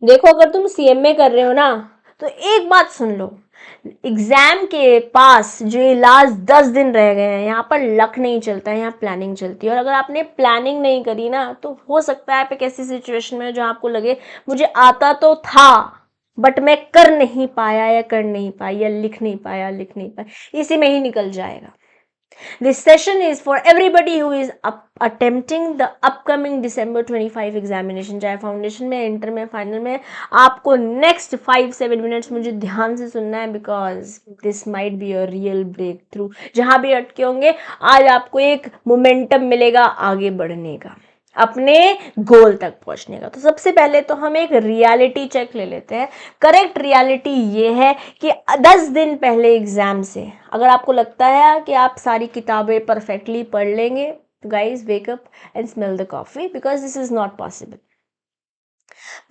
देखो अगर तुम सीएमए कर रहे हो ना, तो एक बात सुन लो, एग्जाम के पास जो ये लास्ट 10 दिन रह गए हैं, यहाँ पर लक नहीं चलता है, यहाँ प्लानिंग चलती है। और अगर आपने प्लानिंग नहीं करी ना, तो हो सकता है आप एक ऐसी सिचुएशन में जहाँ आपको लगे मुझे आता तो था बट मैं कर नहीं पाया या कर नहीं पाई या लिख नहीं पाया, इसी में ही निकल जाएगा। This session is for everybody who is attempting the upcoming December 25 examination, चाहे फाउंडेशन में, इंटर में, फाइनल में। आपको नेक्स्ट 5-7 मिनट्स मुझे ध्यान से सुनना है, because this might be a real breakthrough. जहां भी अटके होंगे, आज आपको एक मोमेंटम मिलेगा आगे बढ़ने का, अपने गोल तक पहुंचने का। तो सबसे पहले तो हम एक रियलिटी चेक ले लेते हैं। करेक्ट रियलिटी ये है कि 10 दिन पहले एग्जाम से अगर आपको लगता है कि आप सारी किताबें परफेक्टली पढ़ लेंगे, तो guys wake up and smell the coffee, because this is not possible.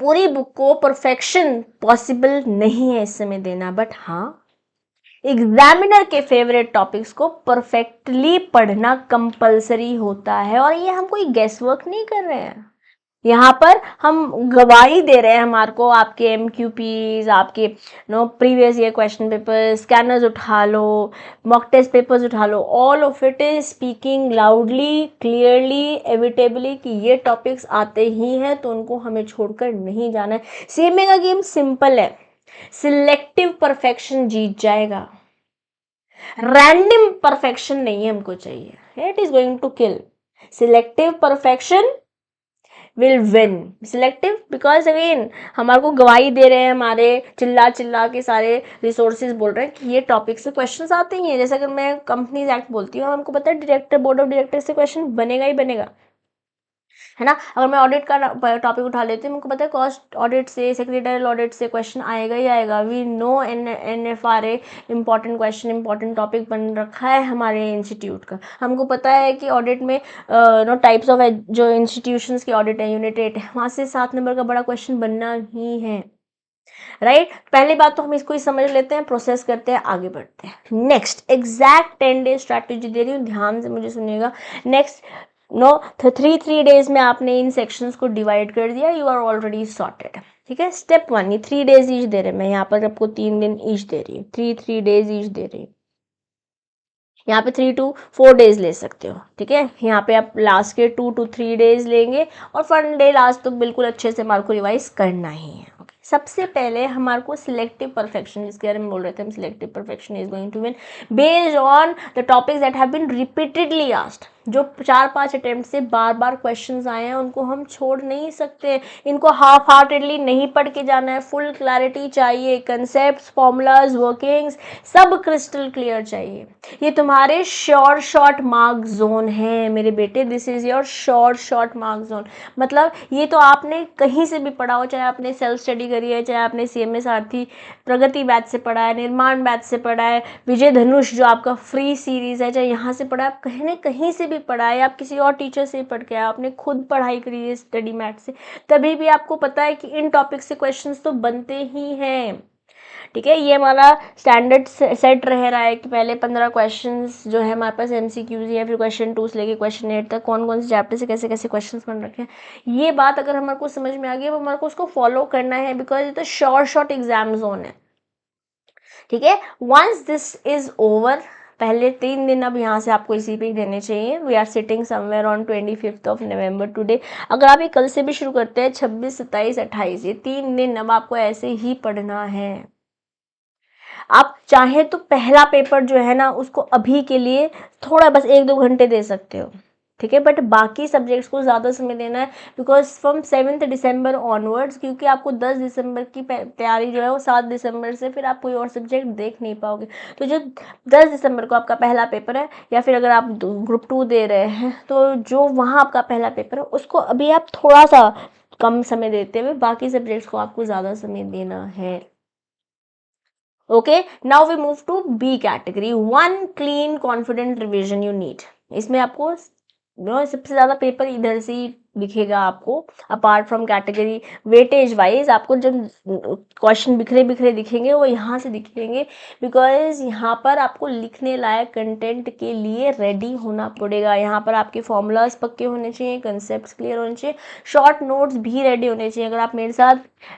पूरी बुक को परफेक्शन पॉसिबल नहीं है इस समय देना, बट हाँ, एग्जामिनर के फेवरेट टॉपिक्स को परफेक्टली पढ़ना कंपलसरी होता है। और ये हम कोई गेस वर्क नहीं कर रहे हैं, यहाँ पर हम गवाही दे रहे हैं हमारे को। आपके एमक्यूपीज, आपके previous year question paper, scanners उठा लो, मॉक टेस्ट पेपर्स उठा लो, all of it is speaking loudly, clearly, inevitably कि ये टॉपिक्स आते ही हैं, तो उनको हमें छोड़कर नहीं जाना है। सीएमए का गेम सिंपल है, सिलेक्टिव परफेक्शन जीत जाएगा, रैंडम परफेक्शन नहीं हमको चाहिए। It is going to kill. Selective perfection will win. Selective because again हमारे को गवाही दे रहे हैं, हमारे चिल्ला चिल्ला के सारे रिसोर्सेज बोल रहे हैं कि ये टॉपिक से क्वेश्चंस आते ही हैं। जैसे अगर मैं कंपनीज एक्ट बोलती हूँ, हमको पता है डायरेक्टर, बोर्ड ऑफ डायरेक्टर से क्वेश्चन बनेगा ही बनेगा, है ना। अगर मैं ऑडिट का टॉपिक उठा लेती हूँ, मुझको पता है कॉस्ट ऑडिट से, सेक्रेटरियल ऑडिट से क्वेश्चन आएगा ही आएगा। We know NFRA important question, important topic बन रखा है हमारे इंस्टीट्यूट का। हमको पता है कि ऑडिट में नो टाइप्स ऑफ जो इंस्टीट्यूशंस की ऑडिट है, यूनिट 8 है, वहाँ से 7 नंबर का बड़ा क्वेश्चन बनना ही है, राइट। पहली बात तो हम इसको ही समझ लेते हैं, प्रोसेस करते हैं, आगे बढ़ते हैं। नेक्स्ट, एग्जैक्ट 10 डेज स्ट्रैटेजी दे रही हूँ, ध्यान से मुझे सुनिएगा। नेक्स्ट 3 डेज में आपने इन सेक्शंस को डिवाइड कर दिया, यू आर ऑलरेडी सॉर्टेड, ठीक है। स्टेप 1, ये 3 डेज ईच दे रहे हैं, मैं यहाँ पर आपको 3 दिन ईच दे रही हूँ, 3 डेज ईच दे रही हूँ। यहाँ पे 3 to 4 डेज ले सकते हो, ठीक है। यहाँ पे आप लास्ट के 2 to 3 डेज लेंगे, और फन डे लास्ट तो बिल्कुल अच्छे से हमारे को रिवाइज करना ही है। ओके, सबसे पहले हमारे को सिलेक्टिव परफेक्शन, जिसके बारे में बोल रहे थे हम, selective perfection is going to win based on the topics that have been repeatedly asked. जो 4-5 अटेम्प्ट से बार बार क्वेश्चंस आए हैं, उनको हम छोड़ नहीं सकते। इनको हाफ हार्टेडली नहीं पढ़ के जाना है, फुल क्लैरिटी चाहिए, कंसेप्ट, फॉर्मूलाज, वर्किंग्स सब क्रिस्टल क्लियर चाहिए। ये तुम्हारे शॉर्ट मार्क जोन है मेरे बेटे, this is your short mark zone. मतलब ये तो आपने कहीं से भी पढ़ा हो, चाहे आपने सेल्फ स्टडी करी है, चाहे आपने CMA सारथी प्रगति बैच से पढ़ा है, निर्माण बैच से पढ़ा है, विजय धनुष जो आपका फ्री सीरीज है, चाहे यहाँ से पढ़ा है, कहीं ना कहीं से भी पढ़ा है, आप किसी और टीचर से पढ़ के, आपने खुद पढ़ाई करी है स्टडी मैट से, तभी भी आपको पता है कि इन टॉपिक से क्वेश्चंस तो बनते ही हैं, ठीक है। ये हमारा स्टैंडर्ड सेट रह रहा है कि पहले 15 क्वेश्चंस जो है हमारे पास MCQs या फिर क्वेश्चन 2 से लेके क्वेश्चन 8 तक कौन कौन से चैप्टर से कैसे कैसे क्वेश्चंस बन रखे हैं। ये बात अगर हमारे को समझ में आ गई, अब हमारे को उसको फॉलो करना है, बिकॉज ये तो शॉर्ट एग्जाम जोन है, ठीक है। वंस दिस इज ओवर, पहले 3 दिन अब यहाँ से आपको इसी पे ही देने चाहिए। We are sitting somewhere on 25th of November today. अगर आप ये कल से भी शुरू करते हैं, 26, 27, 28, ये 3 दिन अब आपको ऐसे ही पढ़ना है। आप चाहे तो पहला पेपर जो है ना, उसको अभी के लिए थोड़ा बस 1-2 घंटे दे सकते हो, ठीक है, बट बाकी सब्जेक्ट्स को ज़्यादा समय देना है, बिकॉज फ्रॉम 7 दिसंबर ऑनवर्ड्स, क्योंकि आपको 10 दिसंबर की तैयारी जो है वो 7 दिसंबर से फिर आप कोई और सब्जेक्ट देख नहीं पाओगे। तो जो 10 दिसंबर को आपका पहला पेपर है, या फिर अगर आप ग्रुप 2 दे रहे हैं, तो जो वहाँ आपका पहला पेपर है, उसको अभी आप थोड़ा सा कम समय देते हुए बाकी सब्जेक्ट्स को आपको ज़्यादा समय देना है। Okay, now we move to B category. One clean, confident revision you need. इसमें आपको सबसे ज़्यादा पेपर इधर से ही दिखेगा आपको apart from category weightage wise. आपको जब क्वेश्चन बिखरे बिखरे दिखेंगे वो यहाँ से दिखेंगे, बिकॉज यहाँ पर आपको लिखने लायक कंटेंट के लिए रेडी होना पड़ेगा। यहाँ पर आपके फॉर्मूलाज पक्के होने चाहिए, कंसेप्ट क्लियर होने चाहिए, शॉर्ट नोट्स भी रेडी होने चाहिए। अगर आप मेरे साथ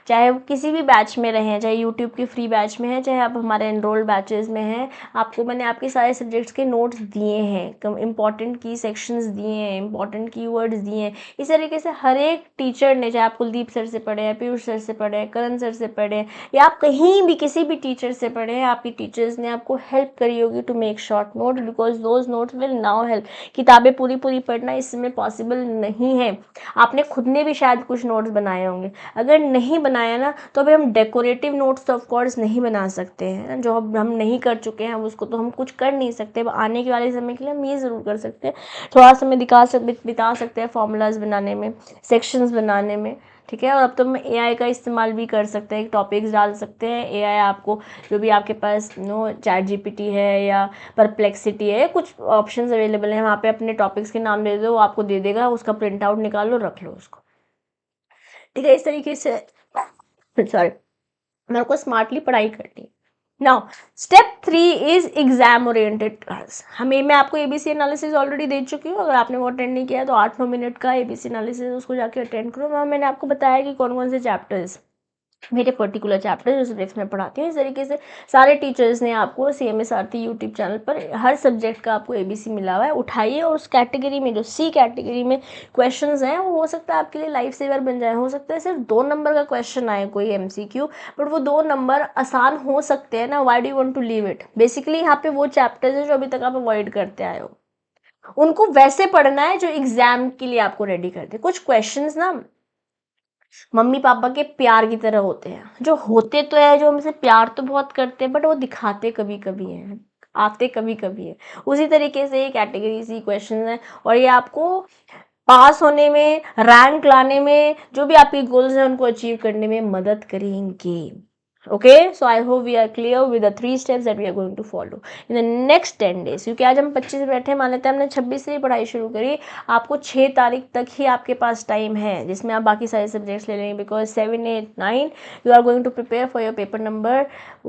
चाहे किसी भी बैच में रहें, चाहे यूट्यूब के फ्री बैच में हैं, चाहे आप हमारे एनरोल्ड बैचेस में हैं, आपको मैंने आपके सारे सब्जेक्ट्स के नोट्स दिए हैं, इंपॉर्टेंट की सेक्शंस दिए हैं, इंपॉर्टेंट कीवर्ड्स दिए हैं। इस तरीके से हर एक टीचर ने, चाहे आप कुलदीप सर से पढ़े हैं, पीयूष सर से पढ़े हैं, करण सर से पढ़े हैं, या आप कहीं भी किसी भी टीचर से पढ़े हैं, आपकी टीचर्स ने आपको हेल्प करी होगी to make short note, because those notes will now help. किताबें पूरी पूरी पढ़ना इस समय पॉसिबल नहीं है। आपने खुद ने भी शायद कुछ नोट्स बनाए होंगे, अगर नहीं बनाया ना तो अभी हम डेकोरेटिव नोट्स तो ऑफकोर्स नहीं बना सकते हैं, जो हम नहीं कर चुके हैं उसको तो हम कुछ कर नहीं सकते। आने के वाले समय के लिए हम ये ज़रूर कर सकते हैं, थोड़ा समय बिता सकते हैं फॉर्मूलाज बनाने में, सेक्शंस बनाने में, ठीक है। और अब तो हम एआई का इस्तेमाल भी कर सकते हैं, टॉपिक्स डाल सकते हैं, एआई आपको जो भी आपके पास चैट जीपीटी है या परप्लेक्सिटी है, कुछ ऑप्शंस अवेलेबल हैं, वहाँ पे अपने टॉपिक्स के नाम दे दो, वो आपको दे देगा, उसका प्रिंट आउट निकालो, रख लो उसको, ठीक है। इस तरीके से सॉरी, मेरे को स्मार्टली पढ़ाई करनी। Now step 3 is exam oriented class. मैं आपको एबीसी एनालिसिस ऑलरेडी दे चुकी हूँ, अगर आपने वो अटेंड नहीं किया तो 8-9 मिनट का एबीसी एनालिसिस उसको जाके अटेंड करो। मैंने आपको बताया कि कौन कौन से चैप्टर्स मेरे पर्टिकुलर चैप्टर जो सब्जेक्ट्स में पढ़ाती हूँ। इस तरीके से सारे टीचर्स ने आपको CMS आरती यूट्यूब चैनल पर हर सब्जेक्ट का आपको ABC मिला हुआ है, उठाइए। और उस कैटेगरी में जो C कैटेगरी में क्वेश्चंस हैं, वो हो सकता है आपके लिए लाइफ सेवर बन जाए। हो सकता है सिर्फ 2 नंबर का क्वेश्चन आए कोई MCQ, बट वो 2 नंबर आसान हो सकते हैं ना। Why do you want to leave it? Basically यहाँ पे वो चैप्टर्स हैं जो अभी तक आप अवॉइड करते आए हो, उनको वैसे पढ़ना है जो एग्जाम के लिए आपको रेडी करते। कुछ क्वेश्चंस ना मम्मी पापा के प्यार की तरह होते हैं, जो होते तो है, जो हमसे प्यार तो बहुत करते हैं, बट वो दिखाते कभी कभी हैं, आते कभी कभी है। उसी तरीके से ये कैटेगरी सी क्वेश्चन है, और ये आपको पास होने में, रैंक लाने में, जो भी आपके गोल्स हैं उनको अचीव करने में मदद करेंगे। Okay, so I hope we are clear with the 3 steps that we are going to follow in the next 10 days। क्योंकि आज हम 25 बैठे, मान लेते हैं हमने 26 से ही पढ़ाई शुरू करी, आपको 6 तारीख तक ही आपके पास टाइम है जिसमें आप बाकी सारे सब्जेक्ट्स ले लेंगे, because 7, 8, 9 you are going to prepare for your paper number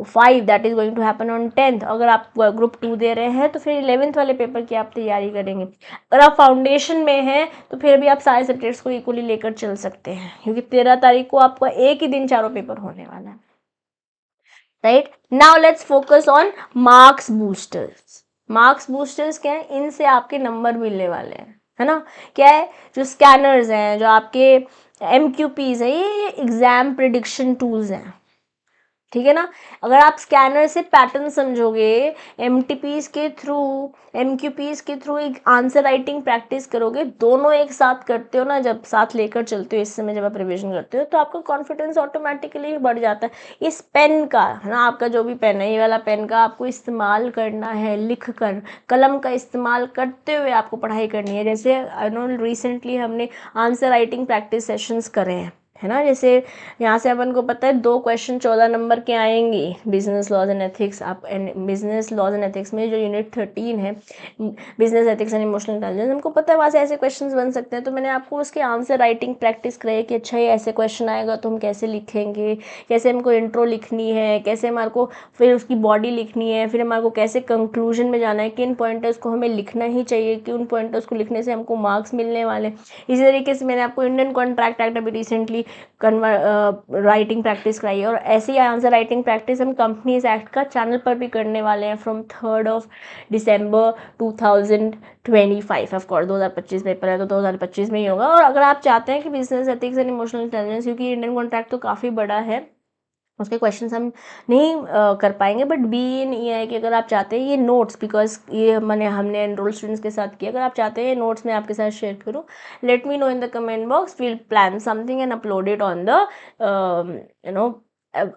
5 that is going to happen on 10th। अगर आप ग्रुप 2 दे रहे हैं तो फिर 11th वाले पेपर की आप तैयारी करेंगे। अगर आप फाउंडेशन में हैं तो फिर भी आप सारे सब्जेक्ट्स को इक्वली लेकर चल सकते हैं, क्योंकि 13 तारीख को आपका एक ही दिन चारों पेपर होने वाला है। Right, now let's focus on marks boosters. Marks boosters क्या है? इनसे आपके नंबर मिलने वाले हैं, है ना। क्या है? जो स्कैनर्स हैं, जो आपके MQPs हैं, ये एग्जाम प्रिडिक्शन टूल्स हैं, ठीक है ना। अगर आप स्कैनर से पैटर्न समझोगे, MQPs के थ्रू एक आंसर राइटिंग प्रैक्टिस करोगे, दोनों एक साथ करते हो ना, जब साथ लेकर चलते हो इस समय, जब आप रिविजन करते हो तो आपका कॉन्फिडेंस ऑटोमेटिकली बढ़ जाता है। इस पेन का, है ना, आपका जो भी पेन है, ये वाला पेन का आपको इस्तेमाल करना है, लिख कर, कलम का इस्तेमाल करते हुए आपको पढ़ाई करनी है। जैसे आई नो रिसेंटली हमने आंसर राइटिंग प्रैक्टिस सेशंस करे हैं, है ना। जैसे यहाँ से अपन को पता है 2 क्वेश्चन 14 नंबर के आएंगे, बिजनेस लॉज एंड एथिक्स। आप बिजनेस लॉज एंड एथिक्स में जो यूनिट 13 है, business ethics and emotional intelligence, हमको पता है वहाँ से ऐसे क्वेश्चंस बन सकते हैं। तो मैंने आपको उसके आंसर राइटिंग प्रैक्टिस कराई कि अच्छा ये ऐसे क्वेश्चन आएगा तो हम कैसे लिखेंगे, कैसे हमको इंट्रो लिखनी है, कैसे हमारे को फिर उसकी बॉडी लिखनी है, फिर हमारे को कैसे कंक्लूजन में जाना है, किन पॉइंटर्स को हमें लिखना ही चाहिए, कि उन पॉइंटर्स को लिखने से हमको मार्क्स मिलने वाले। इसी तरीके से मैंने आपको इंडियन कॉन्ट्रैक्ट एक्ट अभी रिसेंटली राइटिंग प्रैक्टिस कराई है, और ऐसी ही आंसर राइटिंग प्रैक्टिस हम कंपनीज एक्ट का चैनल पर भी करने वाले हैं फ्रॉम 3 दिसंबर 2025। ऑफकोर्स 2025 पेपर है तो 2025 में ही होगा। और अगर आप चाहते हैं कि business ethics and emotional intelligence, क्योंकि इंडियन कॉन्ट्रैक्ट तो काफ़ी बड़ा है, उसके क्वेश्चंस हम नहीं कर पाएंगे, बट BE कि अगर आप चाहते हैं ये नोट्स, बिकॉज ये हमने एनरोल स्टूडेंट्स के साथ किया, अगर आप चाहते हैं ये नोट्स मैं आपके साथ शेयर करूं, let me know in the comment box, we'll plan something and upload it on the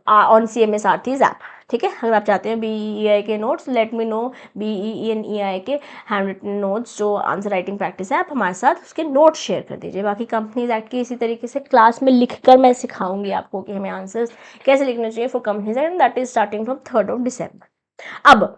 on CMS Aarti's app, ठीक है। अगर आप चाहते हैं BEI के notes, let me know, BEI के हैंड रिटन नोट्स, जो आंसर राइटिंग प्रैक्टिस है, आप हमारे साथ उसके नोट्स शेयर कर दीजिए। बाकी कंपनीज एक्ट की इसी तरीके से क्लास में लिखकर मैं सिखाऊंगी आपको कि हमें आंसर्स कैसे लिखने चाहिए for companies act, that is starting from 3 दिसंबर। अब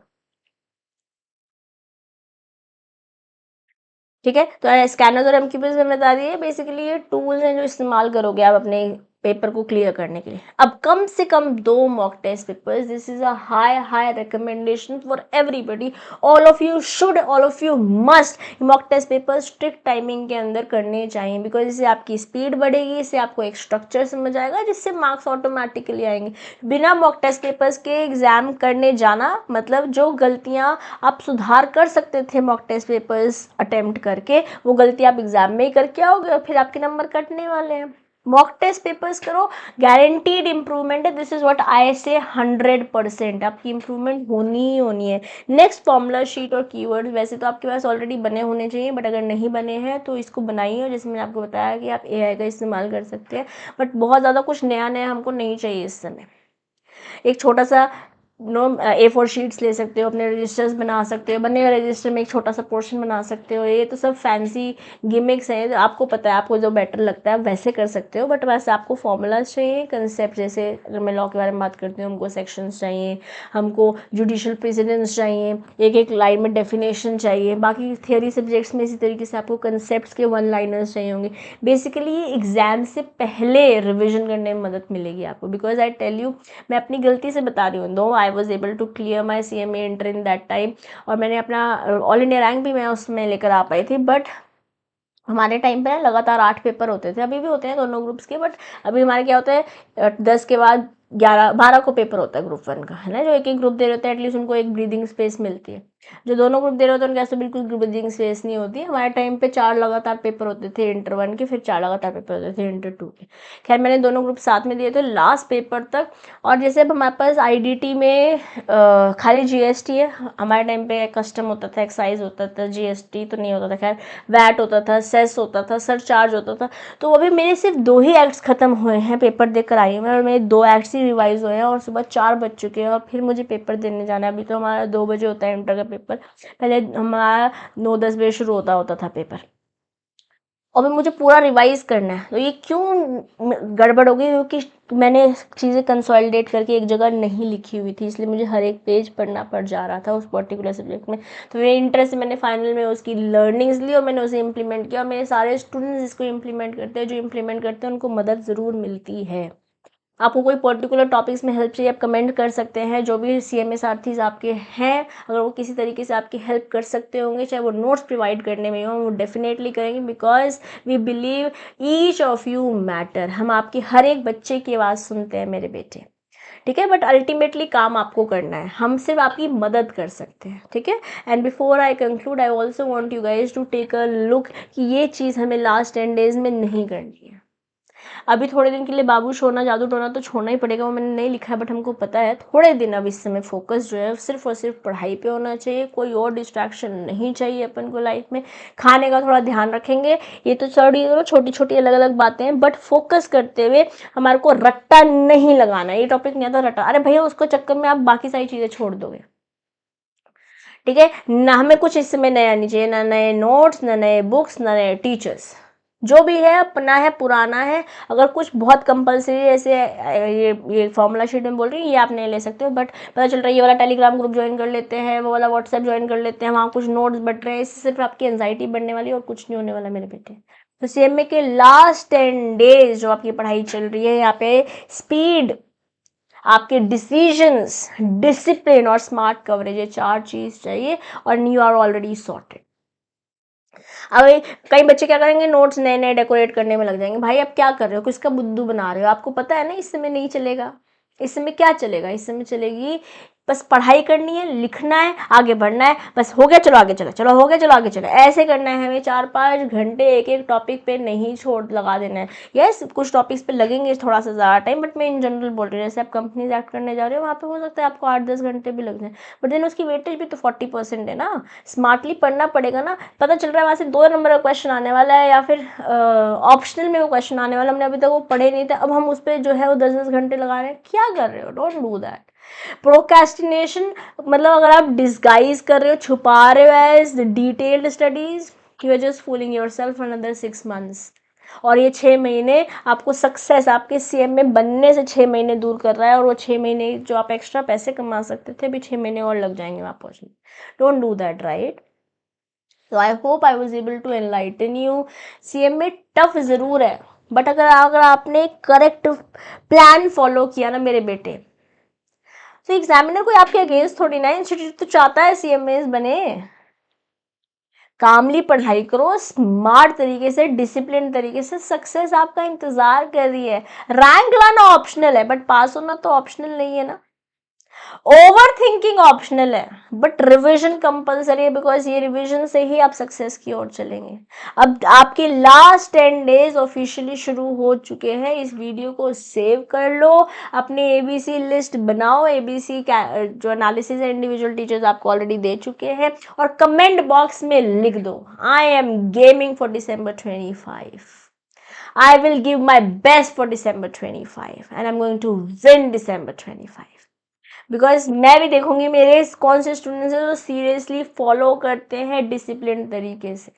ठीक है। तो स्कैनर्स और एमक्यूबीज में बता दिए, बेसिकली ये टूल्स हैं जो इस्तेमाल करोगे आप अपने पेपर को क्लियर करने के लिए। अब कम से कम 2 mock test papers, this is a high high recommendation for everybody. All of you should, all of you must mock test paper strict timing के अंदर करने चाहिए, बिकॉज इससे आपकी स्पीड बढ़ेगी, इससे आपको एक स्ट्रक्चर समझ आएगा, जिससे मार्क्स ऑटोमेटिकली आएंगे। बिना मॉक टेस्ट पेपर्स के एग्जाम करने जाना मतलब जो गलतियां आप सुधार कर सकते थे मॉक टेस्ट पेपर्स अटेम्प्ट करके, वो गलती आप एग्जाम में ही करके आओगे और फिर आपके नंबर कटने वाले हैं। मॉक टेस्ट पेपर्स करो, गारंटीड इंप्रूवमेंट है। दिस इज व्हाट आई से 100% आपकी इंप्रूवमेंट होनी ही होनी है। नेक्स्ट फॉर्मूला शीट और कीवर्ड वैसे तो आपके पास ऑलरेडी बने होने चाहिए, बट अगर नहीं बने हैं तो इसको बनाइए। और जैसे मैंने आपको बताया कि आप एआई का इस्तेमाल कर सकते हैं, बट बहुत ज़्यादा कुछ नया नया हमको नहीं चाहिए इस समय। एक छोटा सा A4 शीट्स ले सकते हो, अपने रजिस्टर्स बना सकते हो, बने हुए रजिस्टर में एक छोटा सा पोर्शन बना सकते हो। ये तो सब फैंसी गिमिक्स हैं, आपको पता है, आपको जो बेटर लगता है वैसे कर सकते हो, बट वैसे आपको फॉर्मूलाज चाहिए, कंसेप्ट। जैसे अगर मैं लॉ के बारे में बात करती हूँ, हमको सेक्शंस चाहिए, हमको जुडिशियल प्रेसिडेंस चाहिए, एक एक लाइन में डेफिनेशन चाहिए। बाकी थियोरी सब्जेक्ट्स में इसी तरीके से आपको कंसेप्ट के 1 लाइनर्स चाहिए होंगे। बेसिकली ये एग्जाम से पहले रिविजन करने में मदद मिलेगी आपको, बिकॉज आई टेल यू, मैं अपनी गलती से बता रही हूँ, though I was able to clear my CMA inter in that time, और मैंने अपना ऑल इंडिया रैंक भी मैं उसमें लेकर आ पाई थी। बट हमारे टाइम पे लगातार 8 पेपर होते थे, अभी भी होते हैं दोनों ग्रुप्स के, बट अभी हमारे क्या होता है 10 के बाद 11-12 को पेपर होता है ग्रुप 1 का, है ना। जो एक एक ग्रुप दे रहे होते हैं एटलीस्ट उनको एक ब्रीदिंग स्पेस मिलती है। जो दोनों ग्रुप दे रहे होते हैं उनके ऐसे बिल्कुल ब्रीदिंग स्पेस नहीं होती। हमारे टाइम पे 4 लगातार पेपर होते थे इंटर 1 के, फिर 4 लगातार पेपर होते थे इंटर 2 के। खैर मैंने दोनों ग्रुप साथ में दिए थे लास्ट पेपर तक। और जैसे अब हमारे पास IDT में खाली GST है, हमारे टाइम पे कस्टम होता था, एक्साइज होता था, GST तो नहीं होता था, खैर वैट होता था, सेस होता था, सरचार्ज होता था। तो अभी मेरे सिर्फ 2 ही एक्ट्स खत्म हुए हैं, पेपर देकर आई हूँ मैं, और मेरे 2 एक्ट्स ही रिवाइज हुए हैं, और सुबह 4 बज चुके हैं, और फिर मुझे पेपर देने जाना है। अभी तो हमारा 2 बजे होता है इंटर का पेपर, पहले हमारा 9-10 बजे शुरू होता था पेपर, और भी मुझे पूरा रिवाइज करना है। तो ये क्यों गड़बड़ हो गई, क्योंकि मैंने चीज़ें कंसोलिडेट करके एक जगह नहीं लिखी हुई थी, इसलिए मुझे हर एक पेज पढ़ना पड़ जा रहा था उस पर्टिकुलर सब्जेक्ट में। तो मेरे इंटरेस्ट से मैंने फाइनल में उसकी लर्निंग्स ली और मैंने उसे इम्प्लीमेंट किया, और मेरे सारे स्टूडेंट्स इसको इम्प्लीमेंट करते हैं। जो इम्प्लीमेंट करते हैं उनको मदद ज़रूर मिलती है। आपको कोई पर्टिकुलर टॉपिक्स में हेल्प चाहिए, आप कमेंट कर सकते हैं। जो भी CMA साथीज़ आपके हैं, अगर वो किसी तरीके से आपकी हेल्प कर सकते होंगे, चाहे वो नोट्स प्रोवाइड करने में हो, वो डेफिनेटली करेंगे, because we believe each of you matter. हम आपकी हर एक बच्चे की आवाज़ सुनते हैं मेरे बेटे, ठीक है। बट अल्टीमेटली काम आपको करना है, हम सिर्फ आपकी मदद कर सकते हैं, ठीक है। And before I conclude, I also want you guys to take a look कि ये चीज़ हमें लास्ट 10 डेज में नहीं करनी है। अभी थोड़े दिन के लिए बाबू सोना जादू टोना तो छोड़ना ही पड़ेगा, वो मैंने नहीं लिखा है, बट हमको पता है थोड़े दिन अब इस समय फोकस जो है सिर्फ और सिर्फ पढ़ाई पे होना चाहिए। कोई और डिस्ट्रैक्शन नहीं चाहिए अपन को लाइफ में। खाने का थोड़ा ध्यान रखेंगे, ये तो छोटी छोटी अलग अलग बातें हैं, बट फोकस करते हुए हमारे को रट्टा नहीं लगाना। ये टॉपिक नहीं आता रट्टा, अरे भैया उसको चक्कर में आप बाकी सारी चीज़ें छोड़ दोगे, ठीक है ना। हमें कुछ इस समय नया नहीं चाहिए, ना नए नोट्स, ना नए बुक्स, ना नए टीचर्स। जो भी है अपना है, पुराना है। अगर कुछ बहुत कंपलसरी ऐसे ये फॉर्मूला शीट में बोल रही है, ये आप नहीं ले सकते हो, बट पता चल रहा है ये वाला टेलीग्राम ग्रुप ज्वाइन कर लेते हैं, वो वाला व्हाट्सएप ज्वाइन कर लेते हैं, वहाँ कुछ नोट्स बट रहे हैं, इससे सिर्फ आपकी एंजाइटी बढ़ने वाली है और कुछ नहीं होने वाला मेरे बेटे। तो CMA के लास्ट 10 डेज जो आपकी पढ़ाई चल रही है, यहाँ पे स्पीड, आपके डिसीजंस, डिसिप्लिन और स्मार्ट कवरेज, ये 4 चीज चाहिए, और यू आर ऑलरेडी सॉर्टेड। अब कई बच्चे क्या करेंगे, नोट्स नए नए डेकोरेट करने में लग जाएंगे। भाई अब क्या कर रहे हो, किसका बुद्धू बना रहे हो, आपको पता है ना इस समय नहीं चलेगा। इस समय क्या चलेगा, इस समय चलेगी बस पढ़ाई करनी है, लिखना है, आगे बढ़ना है, बस हो गया चलो आगे चलो, चलो हो गया चलो आगे चलो, ऐसे करना है हमें। 4-5 घंटे एक एक टॉपिक पे नहीं छोड़ लगा देना है। यस कुछ टॉपिक्स पे लगेंगे थोड़ा सा ज़्यादा टाइम, बट मैं इन जनरल बोल रही हूँ, जैसे आप कंपनीज एक्ट करने जा रहे हो वहाँ पे हो सकता है आपको 8-10 घंटे भी लग जाए, बट देन उसकी वेटेज भी तो 40% है ना। स्मार्टली पढ़ना पड़ेगा ना। पता चल रहा है वहाँ से 2 नंबर का क्वेश्चन आने वाला है, या फिर ऑप्शनल में वो क्वेश्चन आने वाला, हमने अभी तक वो पढ़े नहीं थे, अब हम उस पर जो है वो 10-10 घंटे लगा रहे हैं। क्या कर रहे हो, डोंट डू दैट। प्रोक्रेस्टिनेशन मतलब अगर आप डिस्गाइज कर रहे हो, छुपा रहे हो as detailed studies, you are just fooling yourself for another 6 months. और ये 6 महीने आपको सक्सेस, आपके CMA बनने से 6 महीने दूर कर रहा है, और वो 6 महीने जो आप एक्स्ट्रा पैसे कमा सकते थे, अभी 6 महीने और लग जाएंगे वहाँ पहुँचने। Don't do that, right. तो I hope I was able to enlighten you. CMA tough ज़रूर है, बट अगर आपने करेक्ट प्लान फॉलो किया ना मेरे बेटे, तो एग्जामिनर कोई आपके अगेंस्ट थोड़ी ना, इंस्टीट्यूट तो चाहता है CMAs बने। कामली पढ़ाई करो, स्मार्ट तरीके से, डिसिप्लिन तरीके से, सक्सेस आपका इंतजार कर रही है। रैंक लाना ऑप्शनल है, बट पास होना तो ऑप्शनल नहीं है ना। ओवर थिंकिंग ऑप्शनल है, बट रिविजन कंपलसरी है, बिकॉज ये रिविजन से ही आप सक्सेस की ओर चलेंगे। अब आपके लास्ट 10 डेज ऑफिशियली शुरू हो चुके हैं। इस वीडियो को सेव कर लो, अपनी ABC लिस्ट बनाओ। ABC जो एनालिसिस है इंडिविजुअल टीचर्स आपको ऑलरेडी दे चुके हैं, और कमेंट बॉक्स में लिख दो I am gaming for December 25. I will give my best for December 25 and I'm going to win December 25. Because मैं भी देखूंगी मेरे कौन से स्टूडेंट्स हैं जो सीरियसली फॉलो करते हैं डिसिप्लिन तरीके से।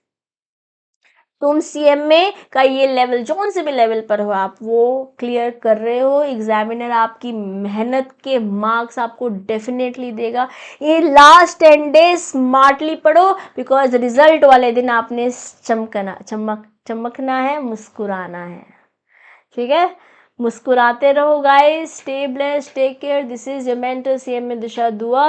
तुम CMA का ये लेवल, जो से भी लेवल पर हो आप, वो क्लियर कर रहे हो। एग्जामिनर आपकी मेहनत के मार्क्स आपको डेफिनेटली देगा। ये लास्ट 10 डेज स्मार्टली पढ़ो, बिकॉज रिजल्ट वाले दिन आपने चमकना है, मुस्कुराना है। ठीक है, मुस्कुराते रहो guys. Stay blessed, take care. This is your mentor CMA Disha Dua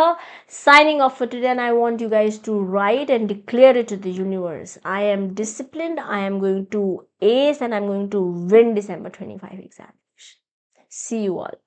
signing off for today, and I want you guys to write and declare it to the universe. I am disciplined, I am going to ace, and I'm going to win December 25 examination. See you all.